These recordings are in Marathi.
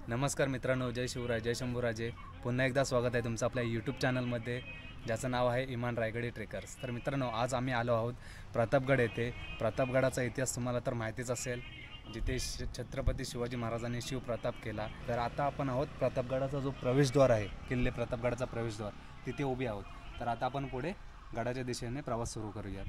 नमस्कार मित्रांनो, जय शिवराय, जय शंभूराजे. पुन्हा एकदा स्वागत आहे तुमचं आपल्या यूट्यूब चॅनलमध्ये, ज्याचं नाव आहे इमान रायगडी ट्रेकर्स. तर मित्रांनो, आज आम्ही आलो आहोत प्रतापगड येथे. प्रतापगडाचा इतिहास तुम्हाला तर माहितीच असेल, जिथे छत्रपती शिवाजी महाराजांनी शिवप्रताप केला. तर आता आपण आहोत प्रतापगडाचा जो प्रवेशद्वार आहे, किल्ले प्रतापगडाचा प्रवेशद्वार, तिथे उभे आहोत. तर आता आपण पुढे गडाच्या दिशेने प्रवास सुरू करूयात.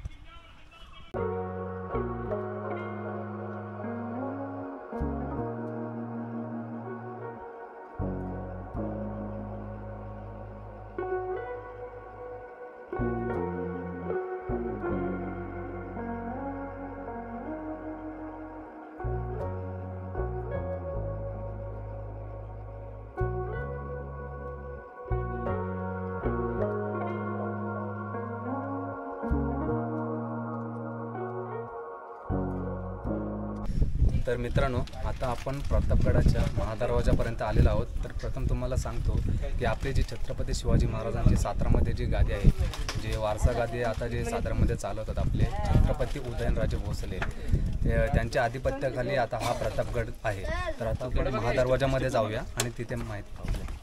तर मित्रांनो, आता आपण प्रतापगडाच्या महादरवाजापर्यंत आलेलो आहोत. तर प्रथम तुम्हाला सांगतो की आपली जी छत्रपती शिवाजी महाराजांची सातारामध्ये जी गादी आहे, जे वारसा गादी आता जे सातारामध्ये चालवतात आपले छत्रपती उदयनराजे भोसले, त्यांच्या आधिपत्याखाली आता हा प्रतापगड आहे. तर आता आपण महादरवाजामध्ये जाऊया आणि तिथे माहिती पाहूया.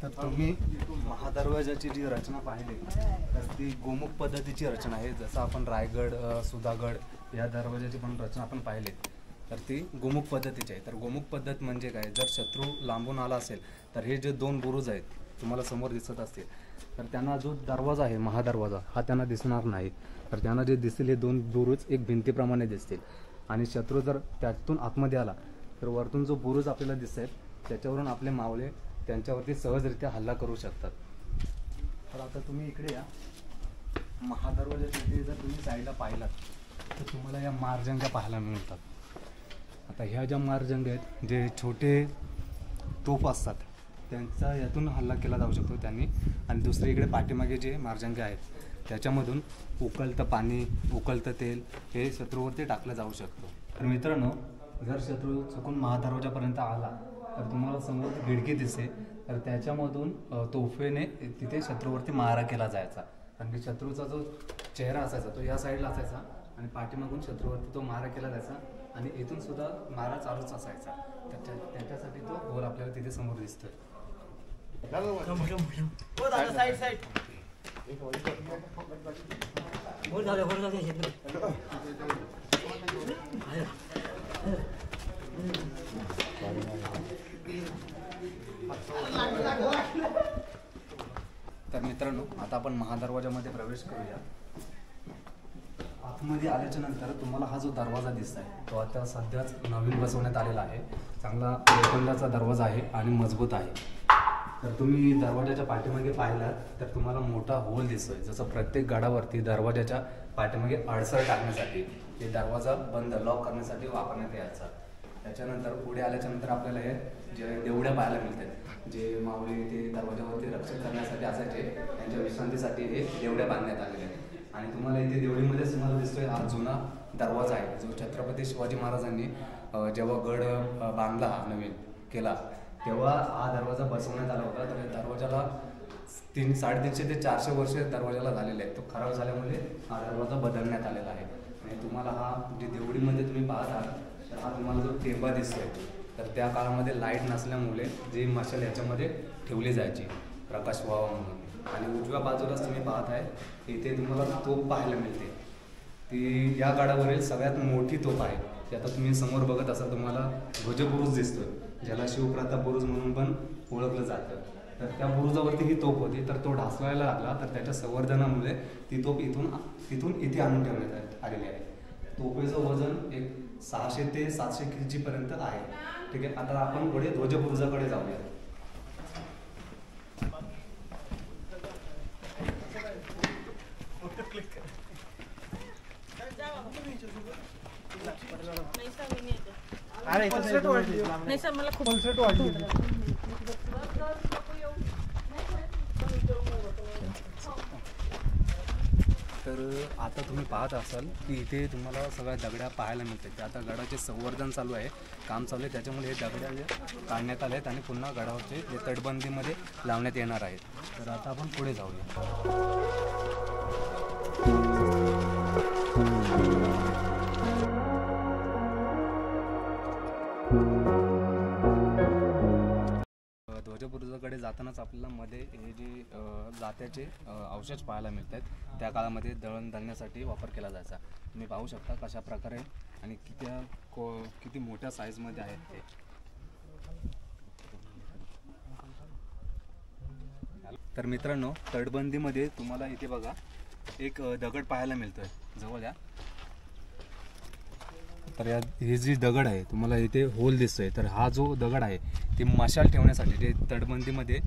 तर तुम्ही महादरवाजाची जी रचना पाहिली तर ती गोमुख पद्धतीची रचना आहे. जसं आपण रायगड, सुधागड या दरवाजाची पण रचना आपण पाहिली तर ती गोमुख पद्धतीची आहे. तर गोमुख पद्धत म्हणजे काय, जर शत्रू लांबून आला असेल तर हे जे दोन बुरुज आहेत तुम्हाला समोर दिसत असतील, तर त्यांना जो दरवाजा आहे महादरवाजा हा त्यांना दिसणार नाही. तर त्यांना जे दिसतील हे दोन बुरुज एक भिंतीप्रमाणे दिसतील. आणि शत्रू जर त्यातून आतमध्ये आला तर वरतून जो बुरुज आपल्याला दिसत आहे त्याच्यावरून आपले मावळे त्यांच्यावरती सहजरित्या हल्ला करू शकतात. तर आता तुम्ही इकडे या महादरवाजाच्या इथे जर तुम्ही साईडला पाहिलात तर तुम्हाला या मारजंगा पाहायला मिळतात. आता ह्या ज्या मारजंग आहेत, जे छोटे तोफ असतात त्यांचा यातून हल्ला केला जाऊ शकतो त्यांनी. आणि दुसरी इकडे पाठीमागे जे मारजंगे आहेत त्याच्यामधून उकळतं पाणी, उकळतं तेल हे शत्रूवरती टाकलं जाऊ शकतं. तर मित्रांनो, जर शत्रू चुकून महादरवाजापर्यंत आला तर तुम्हाला समोर खिडकी दिसते, तर त्याच्यामधून तोफेने तिथे शत्रूवरती मारा केला जायचा. कारण की शत्रूचा जो चेहरा असायचा तो या साईडला असायचा आणि पाठीमागून शत्रूवरती तो मारा केला जायचा आणि इथून सुद्धा मारा चालूच असायचा. त्याच्यासाठी तो गोल आपल्याला तिथे समोर दिसतोय. तर मित्रांनो, आता आपण महादरवाजामध्ये प्रवेश करूया. आतमध्ये आल्याच्या नंतर तुम्हाला हा जो दरवाजा दिसत आहे तो आता सध्याच नवीन बसवण्यात आलेला आहे. चांगला लोखंडाचा दरवाजा आहे आणि मजबूत आहे. तर तुम्ही दरवाजाच्या पाठीमागे पाहिलात तर तुम्हाला मोठा होल दिसतोय. जसं प्रत्येक गडावरती दरवाजाच्या पाठीमागे अडसर टाकण्यासाठी हे दरवाजा बंद लॉक करण्यासाठी वापरण्यात यायचा. त्याच्यानंतर पुढे आल्याच्या नंतर आपल्याला हे जे देवड्या पाहायला मिळतात. जे मावळे ते दरवाजावरती रक्षण करण्यासाठी असायचे, त्यांच्या विश्रांतीसाठी हे देवड्या बांधण्यात आलेल्या आहेत. आणि तुम्हाला इथे देवडीमध्येच तुम्हाला दिसतोय हा जुना दरवाजा आहे, जो छत्रपती शिवाजी महाराजांनी जेव्हा गड बांधला नवीन केला तेव्हा हा दरवाजा बसवण्यात आला होता. तर दरवाजाला 350 ते 400 वर्ष दरवाजाला झालेले आहेत. तो खराब झाल्यामुळे हा दरवाजा बदलण्यात आलेला आहे. आणि तुम्हाला हा जे देवडीमध्ये तुम्ही पाहत आहात तर हा तुम्हाला जो टेंबा दिसतोय, तर त्या काळामध्ये लाईट नसल्यामुळे जी मशाल याच्यामध्ये ठेवली जायची प्रकाश व्हावा म्हणून. आणि उजव्या बाजूलाच तुम्ही पाहत आहे इथे तुम्हाला तोफ पाहायला मिळते. ती या गडावरील सगळ्यात मोठी तोफ आहे. ती आता तुम्ही समोर बघत असाल, तुम्हाला ध्वजबुरुज दिसतोय, ज्याला शिवप्रताप बुरुज म्हणून पण ओळखलं जातं. तर त्या बुरुजावरती ही तोफ होती. तर तो ढासळायला लागला तर त्याच्या संवर्धनामुळे ती तोफ तिथून इथे आणून ठेवण्यात आलेली आहे. तोफेचं वजन एक 600 ते 700 kg पर्यंत आहे. ठीक आहे, आता आपण पुढे ध्वजबुरुजाकडे जाऊया. नाही सर, मला खूप पल्सट वाटली. तर आता तुम्ही पाहत असाल की इथे तुम्हाला सगळ्या दगड्या पाहायला मिळतात. आता गडाचे संवर्धन चालू आहे, काम चालू आहे, त्याच्यामुळे हे दगड्या काढण्यात आले आहेत आणि पुन्हा गडावरचे हे तटबंदीमध्ये लावण्यात येणार आहेत. तर आता आपण पुढे जाऊया. जातानाच आपल्याला मध्ये हे जे जात्याचे अवशेष पाहायला मिळत आहेत. त्या काळामध्ये दळण दळण्यासाठी वापर केला जायचा. तुम्ही पाहू शकता कशा प्रकारे आणि किती मोठ्या साईजमध्ये आहेत ते. तर मित्रांनो, तटबंदीमध्ये तुम्हाला इथे बघा एक दगड पाहायला मिळतोय जवळ या. तर हे जी दगड आहे तुम्हाला इथे होल दिसतोय. तर हा जो दगड आहे ते मशाल ठेवण्यासाठी, जे तटबंदीमध्ये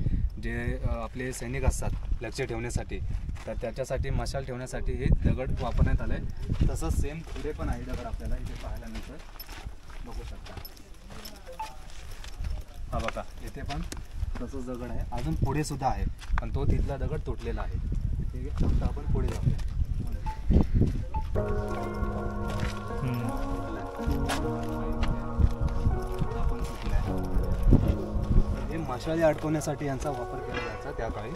जे आपले सैनिक असतात लक्ष ठेवण्यासाठी, तर त्याच्यासाठी मशाल ठेवण्यासाठी हे दगड वापरण्यात आलं आहे. तसंच सेम पुढे पण आहे दगड आपल्याला इथे पाहायला मिळतं, बघू शकता. हा बघा इथे पण तसंच दगड आहे. अजून पुढे सुद्धा आहे पण तो तिथला दगड तुटलेला आहे. ठीक आहे, आता आपण पुढे जाऊया. आपण तुटलाय. हे मशाली अडकवण्यासाठी यांचा वापर केला जायचा त्या काळी.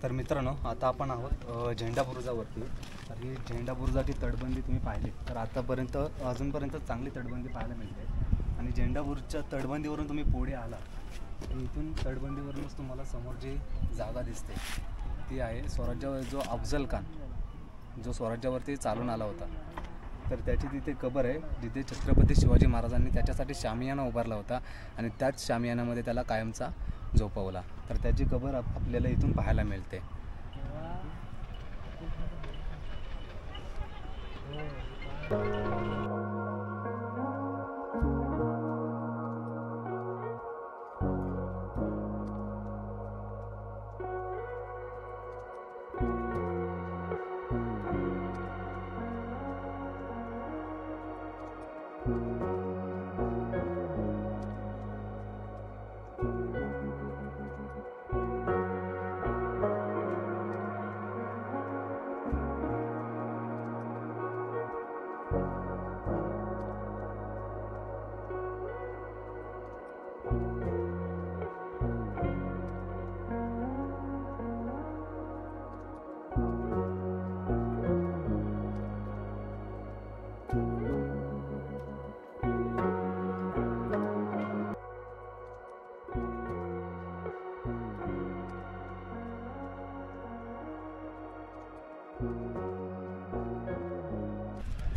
तर मित्रांनो, आता आपण आहोत झेंडा बुरुजावरती. तर ही झेंडा बुरुजाची तटबंदी तुम्ही पाहिली तर अजूनपर्यंत चांगली तटबंदी पाहायला मिळते. आणि झेंडा बुरुजच्या तटबंदीवरून तुम्ही पुढे आला तर इथून तटबंदीवरूनच तुम्हाला समोर जी जागा दिसते ती आहे स्वराज्यावर जो अफजल खान, जो स्वराज्यावरती चालून आला होता. तर त्याची तिथे कबर आहे जिथे छत्रपती शिवाजी महाराजांनी त्याच्यासाठी शामियाना उभारला होता आणि त्याच शामियानामध्ये त्याला कायमचा झोपवला. तर त्याची कबर आपल्याला इथून पाहायला मिळते.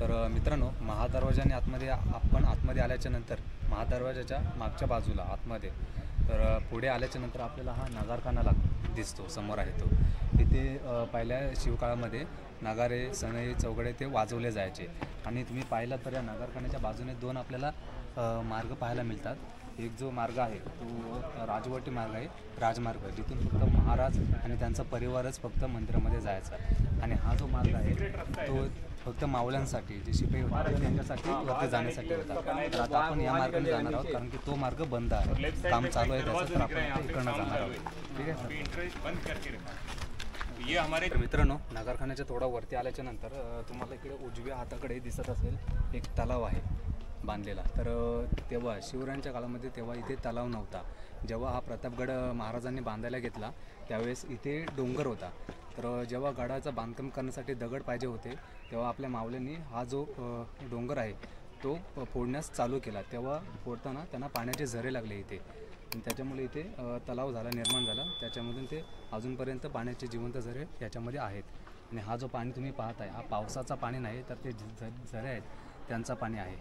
तर मित्रांनो, महादरवाजाने आतमध्ये आल्याच्या नंतर महादरवाजाच्या मागच्या बाजूला आतमध्ये तर पुढे आल्याच्या नंतर आपल्याला हा नगारखाना दिसतो, समोर आहे तो. इथे पहिल्या शिवकाळामध्ये नगारे, सनई, चौघडे ते वाजवले जायचे. आणि तुम्ही पाहिलं तर या नगारखान्याच्या बाजूने दोन आपल्याला मार्ग पाहायला मिळतात. एक जो मार्ग आहे तो राजवटी मार्ग आहे, राजमार्ग, जिथून फक्त महाराज आणि त्यांचा परिवारच फक्त मंदिरामध्ये जायचा. आणि हा जो मार्ग आहे तो फक्त मावळ्यांसाठी, जे शिपाई होते त्यांच्यासाठी वरती जाण्यासाठी होता. तर आता आपण या मार्गाने जाणार आहोत कारण की तो मार्ग बंद आहे, काम चालू आहे त्याचं. तर आपण इकडनं जाणार आहोत. ठीक आहे सर. मित्रांनो, नगरखान्याच्या थोडा वरती आल्याच्या नंतर तुम्हाला इकडे उजव्या हाताकडे दिसत असेल एक तलाव आहे बांधलेला. तर तेव्हा शिवरायांच्या काळामध्ये तेव्हा इथे तलाव नव्हता. जेव्हा हा प्रतापगड महाराजांनी बांधायला घेतला त्यावेळेस इथे डोंगर होता. तर जेव्हा गडाचं बांधकाम करण्यासाठी दगड पाहिजे होते तेव्हा आपल्या मावल्यांनी हा जो डोंगर आहे तो फोडण्यास चालू केला. तेव्हा फोडताना त्यांना पाण्याचे झरे लागले इथे आणि त्याच्यामुळे इथे तलाव निर्माण झाला. त्याच्यामधून ते अजूनपर्यंत पाण्याचे जिवंत झरे याच्यामध्ये आहेत. आणि हा जो पाणी तुम्ही पाहत आहे हा पावसाचा पाणी नाही, तर ते झरे आहेत त्यांचा पाणी आहे.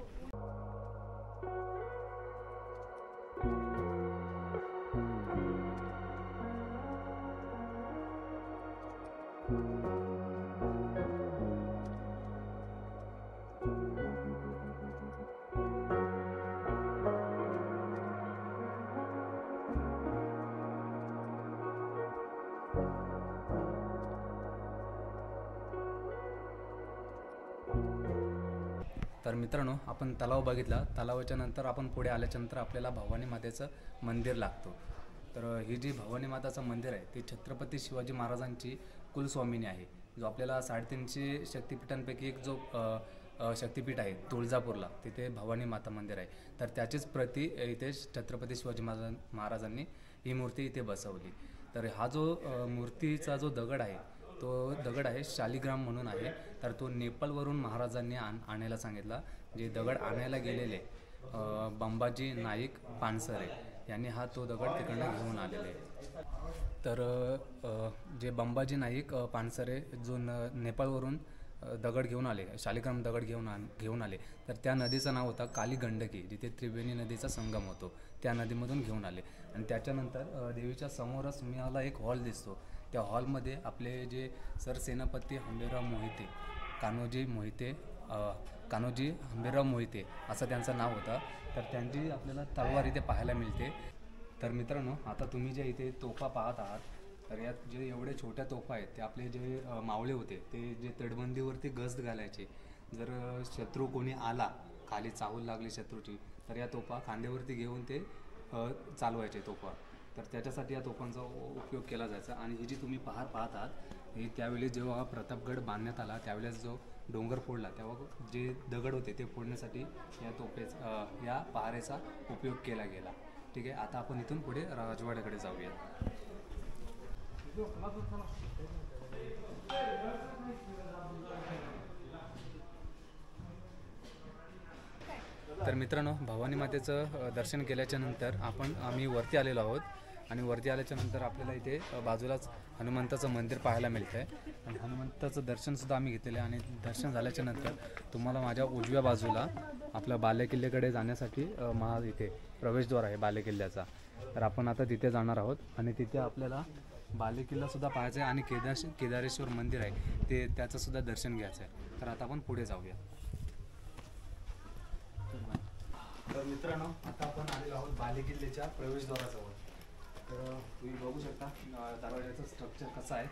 तर मित्रांनो, आपण तलाव बघितला. तलावाच्या नंतर आपण पुढे आल्याच्या नंतर आपल्याला भवानी मातेचं मंदिर लागतो. तर ही जी भवानी माताचं मंदिर आहे ती छत्रपती शिवाजी महाराजांची कुलस्वामिनी आहे, जो आपल्याला 350 शक्तिपीठांपैकी एक जो शक्तिपीठ आहे तुळजापूरला, तिथे भवानी माता मंदिर आहे. तर त्याचीच प्रती इथे छत्रपती शिवाजी महाराजांनी ही मूर्ती इथे बसवली. तर हा जो मूर्तीचा जो दगड आहे तो दगड आहे शालिग्राम म्हणून आहे. तर तो नेपाळवरून महाराजांनी आणायला सांगितला. जे दगड आणायला गेलेले बंबाजी नाईक पानसरे यांनी हा तो दगड तिकडनं घेऊन आलेले. तर जे बंबाजी नाईक पानसरे जो नेपाळवरून दगड घेऊन आले, शालिग्राम दगड घेऊन आले, तर त्या नदीचं नाव होतं काली गंडकी, जिथे त्रिवेणी नदीचा संगम होतो. त्या नदीमधून घेऊन आले. आणि त्याच्यानंतर देवीच्या समोरच मला एक हॉल दिसतो. त्या हॉलमध्ये आपले जे सरसेनापती हंबीरराव मोहिते, कान्होजी हंबीरराव मोहिते असं त्यांचं नाव होतं. तर त्यांची आपल्याला तलवार इथे पाहायला मिळते. तर मित्रांनो, आता तुम्ही जे इथे तोफा पाहत आहात, तर यात जे एवढे छोट्या तोफा आहेत ते आपले जे मावळे होते ते जे तटबंदीवरती गस्त घालायचे. जर शत्रू कोणी आला, खाली चाहूल लागली शत्रूची, तर या तोफा खांद्यावरती घेऊन ते चालवायचे तोफा. तर त्याच्यासाठी या तोफांचा उपयोग केला जायचा. आणि ही जी तुम्ही पाहत आहात ही त्यावेळी जेव्हा प्रतापगड बांधण्यात आला त्यावेळेस जो डोंगर फोडला तेव्हा जे दगड होते ते फोडण्यासाठी या पहारेचा उपयोग केला गेला. ठीक आहे, आता आपण इथून पुढे राजवाड्याकडे जाऊया. तर मित्रांनो, भवानी मातेचं दर्शन केल्याच्या नंतर आम्ही वरती आलेलो आहोत. आणि वरती आल्याच्या नंतर आपल्याला इथे बाजूलाच हनुमंताचं मंदिर पाहायला मिळतं आहे. आणि हनुमंताचं दर्शनसुद्धा आम्ही घेतलेलं आहे. आणि दर्शन झाल्याच्या नंतर तुम्हाला माझ्या उजव्या बाजूला आपल्या बालेकिल्ल्याकडे जाण्यासाठी इथे प्रवेशद्वार आहे बालेकिल्ल्याचा. तर आपण आता तिथे जाणार आहोत. आणि तिथे आपल्याला बालेकिल्लासुद्धा पाहायचा आहे आणि केदारेश्वर मंदिर आहे त्याचंसुद्धा दर्शन घ्यायचं आहे. तर आता आपण पुढे जाऊया. तर मित्रांनो, आता आपण आलेलो आहोत बालेकिल्ल्याच्या प्रवेशद्वाराजवळ. तर तुम्ही बघू शकता दरवाजाचं स्ट्रक्चर कसं आहे.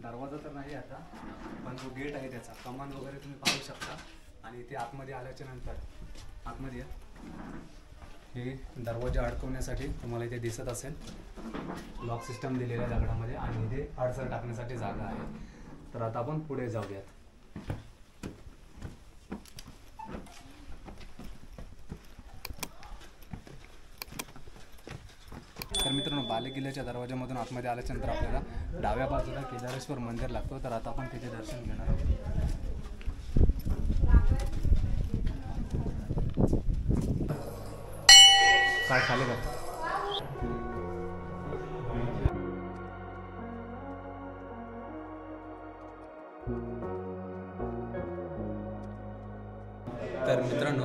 दरवाजा तर नाही आता, पण जो गेट आहे त्याचा कमान वगैरे तुम्ही पाहू शकता. आणि इथे आतमध्ये आल्याच्या नंतर आतमध्ये हे दरवाजा अडकवण्यासाठी तुम्हाला इथे दिसत असेल लॉक सिस्टम दिलेल्या दगडामध्ये. आणि इथे अडसर टाकण्यासाठी जागा आहे. तर आता आपण पुढे जाऊयात. तर मित्रांनो, बालेकिल्ल्याच्या दरवाजामधून आतमध्ये आल्याच्यानंतर आपल्याला डाव्या बाजूला केदारेश्वर मंदिर लागतो. तर आता आपण तिथे दर्शन घेणार आहोत. काय खाले का? तर मित्रांनो,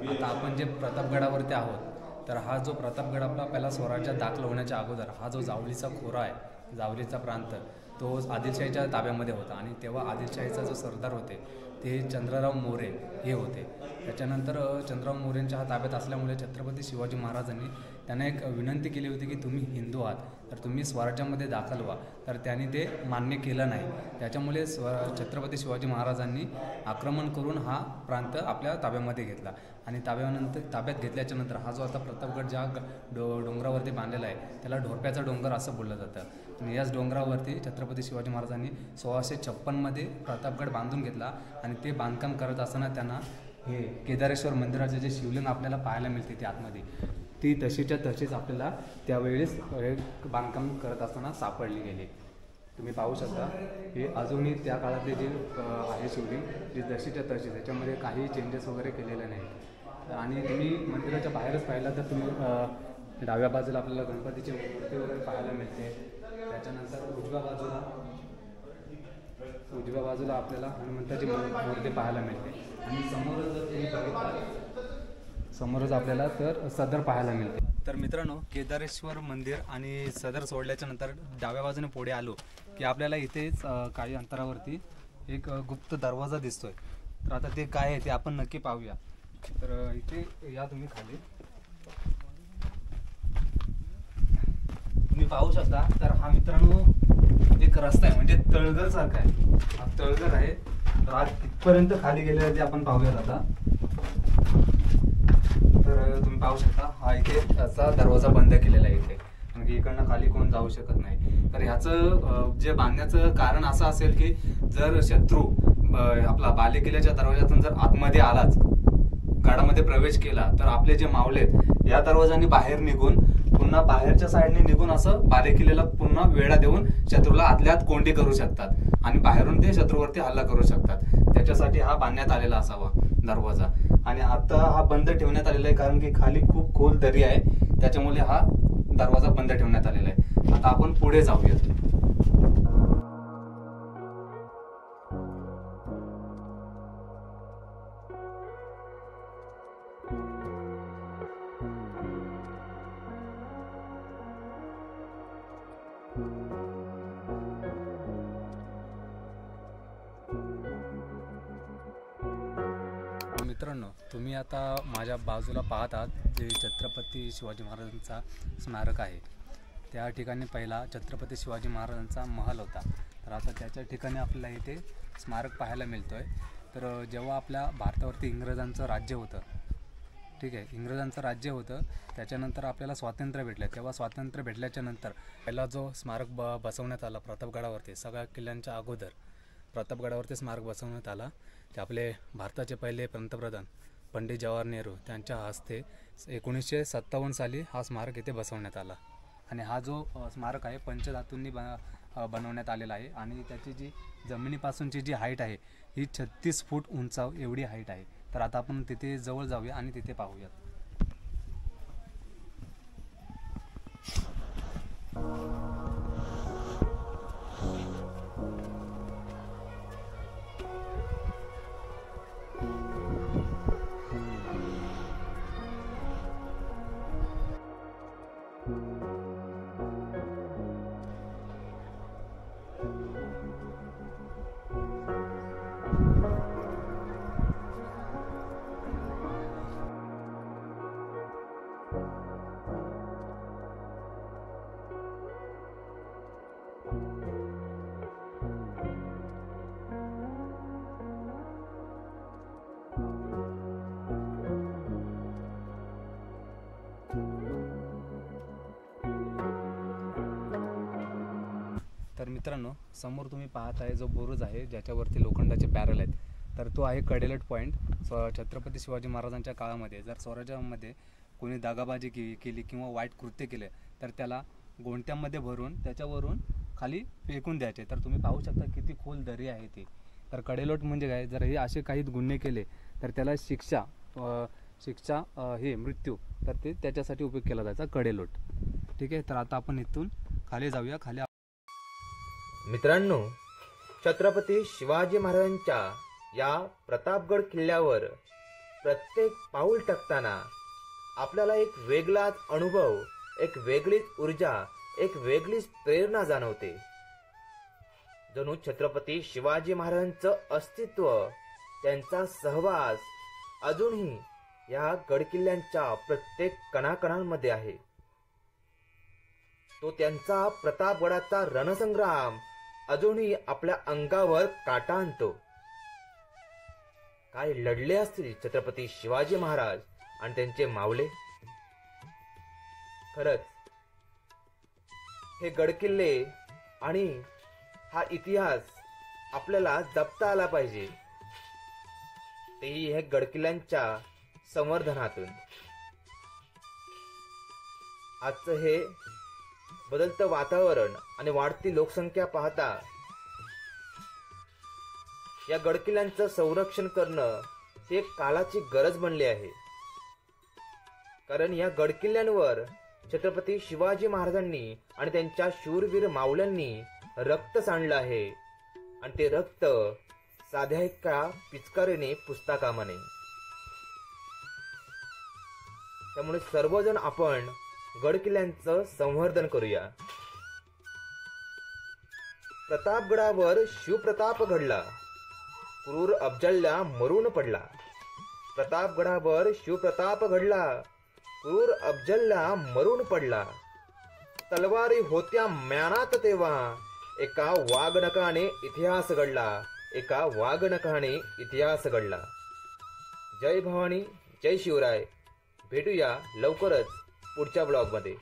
आता आपण जे प्रतापगडावरती आहोत. तर हा जो प्रतापगड आपला पहिला स्वराज्यात दाखल होण्याच्या अगोदर हा जो जावळीचा खोरा आहे, जावळीचा प्रांत, तो आदिलशाहीच्या ताब्यामध्ये होता. आणि तेव्हा आदिलशाहीचा जो सरदार होते ते चंद्रराव मोरे हे होते. त्याच्यानंतर चंद्रराव मोरेंच्या हा ताब्यात असल्यामुळे छत्रपती शिवाजी महाराजांनी त्यांना एक विनंती केली होती की तुम्ही हिंदू आहात तर तुम्ही स्वराज्यामध्ये दाखल व्हा. तर त्यांनी ते मान्य केलं नाही. त्याच्यामुळे छत्रपती शिवाजी महाराजांनी आक्रमण करून हा प्रांत आपल्या ताब्यामध्ये घेतला. आणि ताब्यात घेतल्याच्या नंतर हा जो आता प्रतापगड ज्या डोंगरावरती बांधलेला आहे त्याला ढोरप्याचा डोंगर असं बोललं जातं. आणि याच डोंगरावरती छत्रपती शिवाजी महाराजांनी 1656 प्रतापगड बांधून घेतला. आणि ते बांधकाम करत असताना त्यांना हे केदारेश्वर मंदिराचे जे शिवलिंग आपल्याला पाहायला मिळते ते आतमध्ये, ती तशीच्या तशीच आपल्याला त्यावेळेस बांधकाम करत असताना सापडली गेली. तुम्ही पाहू शकता हे अजूनही त्या काळातले जे आहे शिवलिंग जे जशीच्या तशी, त्याच्यामध्ये काही चेंजेस वगैरे केलेले नाही. आणि तुम्ही मंदिराच्या बाहेरच पाहिला तर तुम्ही डाव्या बाजूला आपल्याला गणपतीची मूर्ती वगैरे पाहायला मिळते. त्याच्यानंतर उजव्या बाजूला आपल्याला हनुमंताची मूर्ती पाहायला मिळते. आणि समोरच जर तुम्ही बघितलं, समोरच आपल्याला तर सदर पाहायला मिळते. तर मित्रांनो, केदारेश्वर मंदिर आणि सदर सोडल्याच्या नंतर डाव्या बाजूने पुढे आलो की आपल्याला इथेच काही अंतरावरती एक गुप्त दरवाजा दिसतोय. तर आता ते काय आहे ते आपण नक्की पाहूया. तर इथे या तुम्ही खाली, तुम्ही पाहू शकता. तर हा मित्रांनो एक रस्ता आहे, म्हणजे तळघर सारखा आहे. हा तळघर आहे. तर आज कितपर्यंत खाली गेलेला ते आपण पाहूयात आता. तर तुम्ही पाहू शकता हा इथे असा दरवाजा बंद केलेला आहे इथे, कारण की इकडनं खाली कोण जाऊ शकत नाही. तर ह्याचं जे बांधण्याचं कारण असं असेल की जर शत्रू आपला बालेकिल्ल्याच्या दरवाजातून जर आतमध्ये आलाच, गडामध्ये प्रवेश केला, तर आपले जे मावलेत या दरवाजाने बाहेर निघून पुन्हा बाहेरच्या साईडने निघून असं बालेकिल्ल्याला पुन्हा वेढा देऊन शत्रूला आतल्या आत कोंडी करू शकतात आणि बाहेरून ते शत्रूवरती हल्ला करू शकतात. त्याच्यासाठी हा बांधण्यात आलेला असावा दरवाजा. आणि आता हा बंद ठेवण्यात आलेला आहे कारण की खाली खूप खोल दरी आहे, त्याच्यामुळे हा दरवाजा बंद ठेवण्यात आलेला आहे. आता आपण पुढे जाऊयात. मित्रांनो, तुम्ही आता माझ्या बाजूला पाहत आहात जे छत्रपती शिवाजी महाराजांचा स्मारक आहे. त्या ठिकाणी पहिला छत्रपती शिवाजी महाराजांचा महल होता, तर आता त्याच्या ठिकाणी आपल्याला इथे स्मारक पाहायला मिळतो आहे. तर जेव्हा आपल्या भारतावरती इंग्रजांचं राज्य होतं, ठीक आहे, इंग्रजांचं राज्य होतं, त्याच्यानंतर आपल्याला स्वातंत्र्य भेटलं. तेव्हा स्वातंत्र्य भेटल्याच्या नंतर पहिला जो स्मारक बसवण्यात आला प्रतापगडावरती, सगळ्या किल्ल्यांच्या अगोदर प्रतापगडावरती स्मारक बसवण्यात आला. ते आपले भारताचे पहिले पंतप्रधान पंडित जवाहर नेहरू त्यांच्या हस्ते 1957 साली हा स्मारक इथे बसवण्यात आला. आणि हा जो स्मारक आहे पंचधातूंनी बनवण्यात आलेला आहे आणि त्याची जी जमिनीपासूनची जी हाईट आहे ही 36 फूट उंच एवढी हाईट आहे. तर आता आपण तिथे जवळ जाऊया आणि तिथे पाहूयात. तर मित्रांनो, समोर तुम्ही पाहत आहे जो बुरुज आहे ज्याच्यावरती लोखंडाचे बॅरल आहेत, तर तो आहे कडेलट पॉईंट. छत्रपती शिवाजी महाराजांच्या काळामध्ये जर स्वराज्यामध्ये कोणी दागाबाजी केली किंवा वाईट कृत्य केले तर त्याला गोंट्यामध्ये भरून त्याच्यावरून खाली फेकून द्यायचे. तर तुम्ही पाहू शकता किती खोल दरी आहे ती. तर कडेलोट म्हणजे काय, जर हे असे काही गुन्हे केले तर त्याला शिक्षा हे मृत्यू, तर ते त्याच्यासाठी उपयोग केला जायचा कडेलोट. ठीक आहे, तर आता आपण इथून खाली जाऊया. खाली मित्रांनो, छत्रपती शिवाजी महाराजांच्या या प्रतापगड किल्ल्यावर प्रत्येक पाऊल टाकताना आपल्याला एक वेगळाच अनुभव, एक वेगळीच ऊर्जा, एक वेगळीच प्रेरणा जाणवते. जणू छत्रपती शिवाजी महाराजांचं अस्तित्व, त्यांचा सहवास अजूनही या गडकिल्ल्यांच्या प्रत्येक कणाकणांमध्ये आहे. तो त्यांचा प्रतापगडाचा रणसंग्राम अजूनही आपल्या अंगावर काटा आणतो. काय लढले असतील छत्रपती शिवाजी महाराज आणि त्यांचे मावळे. खरंच हे गडकिल्ले आणि हा इतिहास आपल्याला जपता आला पाहिजे, तेही हे गडकिल्ल्यांच्या संवर्धनातून. आजचं हे बदलतं वातावरण आणि वाढती लोकसंख्या पाहता या गडकिल्ल्यांचं संरक्षण करणं ही एक काळाची गरज बनली आहे. कारण या गडकिल्ल्यांवर छत्रपती शिवाजी महाराजांनी आणि त्यांच्या शूरवीर मावल्यांनी रक्त सांडलं आहे आणि ते रक्त साध्या एका पिचकारीने पुसता कामा नये. त्यामुळे सर्वजण आपण गडकिल्ल्यांचं संवर्धन करूया. प्रतापगडावर शिवप्रताप घडला, क्रूर अफजलला मरून पडला. प्रतापगडावर शिवप्रताप घडला, क्रूर अफजलला मरून पडला. तलवारी होत्या म्यानात तेव्हा, एका वाघनखाने इतिहास घडला, एका वाघनखाने इतिहास घडला. जय भवानी, जय शिवराय. भेटूया लवकरच पुढच्या ब्लॉगमध्ये.